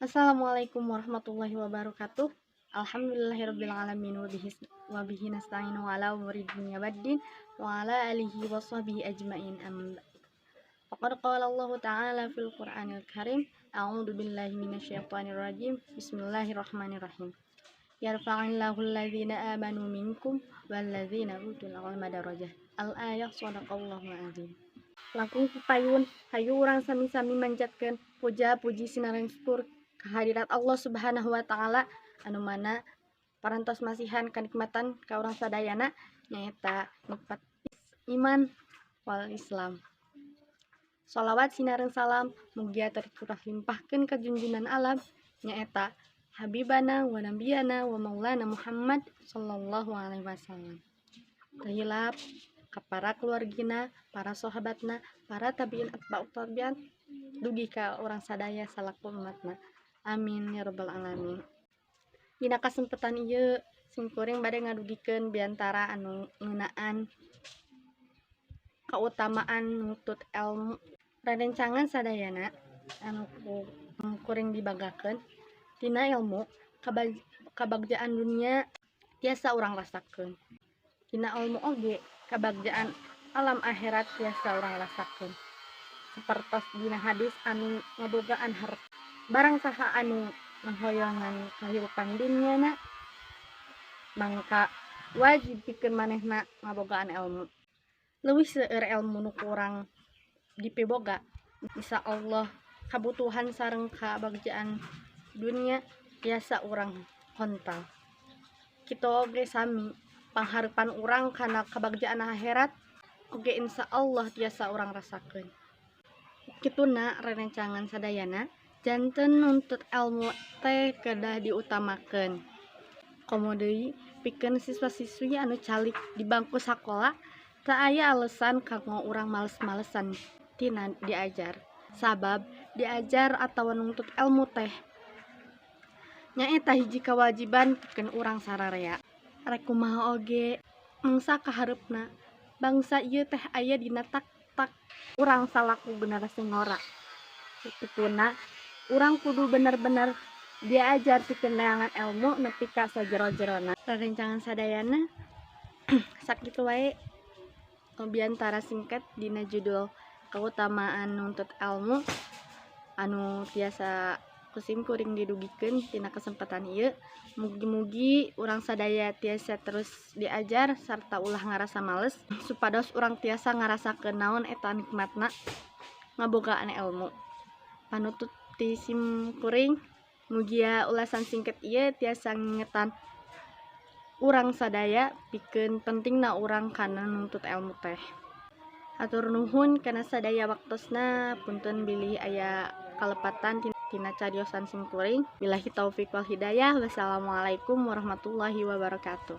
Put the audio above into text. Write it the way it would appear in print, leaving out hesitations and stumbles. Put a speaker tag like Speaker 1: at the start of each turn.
Speaker 1: Assalamualaikum warahmatullahi wabarakatuh. Alhamdulillahirrabbilalamin wabihi nasta'inu ala umuri dunya waddin wa ala alihi wa sahbihi ajma'in amma ba'd. Faqad qala Allah ta'ala fil Qur'anil Karim, a'udzu billahi minasyaitonir rajim. Bismillahirrahmanirrahim. Yarfa'illahu alladhina amanu minkum walladzina utul ilma darajah. Al-ayah shadaqallahu azim. Langkung payun hayu urang sami-sami manjatkeun puja puji sinareng syukur kehadirat Allah Subhanahu wa taala anu mana parantos masihan kanikmatan ka urang sadayana nyaeta nikmat iman wal Islam. Sholawat sinareng salam mugia tercurah limpahkeun ka junjungan alam nyaeta Habibana wa Nabiyana wa Maulana Muhammad sallallahu alaihi wasallam. Tahilap ka para keluargina, para sahabatna, para tabiin atba'ut tabi'in, dugi ka urang sadaya salaku umatna. Amin ya rabbal alamin. Dina kasempatan ieu simkuring bade ngadugikeun biantara anu ngeunaan kautamaan nutut ilmu. Rarencangan sadayana anu kuring dibanggakeun tina ilmu kabagjaan dunia tiasa urang rasakeun. Tina ilmu oge kabagjaan alam akhirat tiasa urang rasakeun. Sapertos dina hadis anu ngabogaan harta barang saha anu nghoyongan kahirupan duniana mangka wajib pikeun manehna ngabogaan ilmu. Leuwih seueur ilmu nu kurang dipiboga, insyaallah kabutuhan sareng kabagjaan dunia tiasa urang hontal. Kitu oge sami pangharepan urang kana kabagjaan akhirat oge insyaallah tiasa urang rasakeun. Kituna rerencangan sadayana janten nuntut ilmu teh kedah diutamakeun. Komo deui pikeun siswa-siswi anu calik di bangku sakola teu aya alesan kanggo urang males-malesan tina diajar. Sabab diajar atawa nuntut ilmu teh nyaeta hiji kawajiban pikeun urang sararea. Rek kumaha oge mangsa kahareupna bangsa ieu teh aya dina tak urang salaku generasi ngora. Kituna urang kudu bener-bener diajar pikeun neangan ilmu nepi ka sajero-jerona. Rerencangan sadayana sakitu wae biantara singkat dina judul keutamaan nuntut ilmu anu tiasa kusim kuring didugikeun tina kesempatan ieu. Mugi-mugi urang sadaya tiasa terus diajar sarta ulah ngarasa males supados urang tiasa ngarasakeun naon eta nikmatna ngabogaan ilmu. Panutut ti sim kuring mugia ulasan singkat ieu tiasa ngingetan urang sadaya pikeun pentingna urang kana nuntut ilmu teh. Hatur nuhun kana sadaya waktosna, punten bilih aya kalepatan tina cariosan sim kuring. Billahi taufik wal hidayah. Wassalamualaikum warahmatullahi wabarakatuh.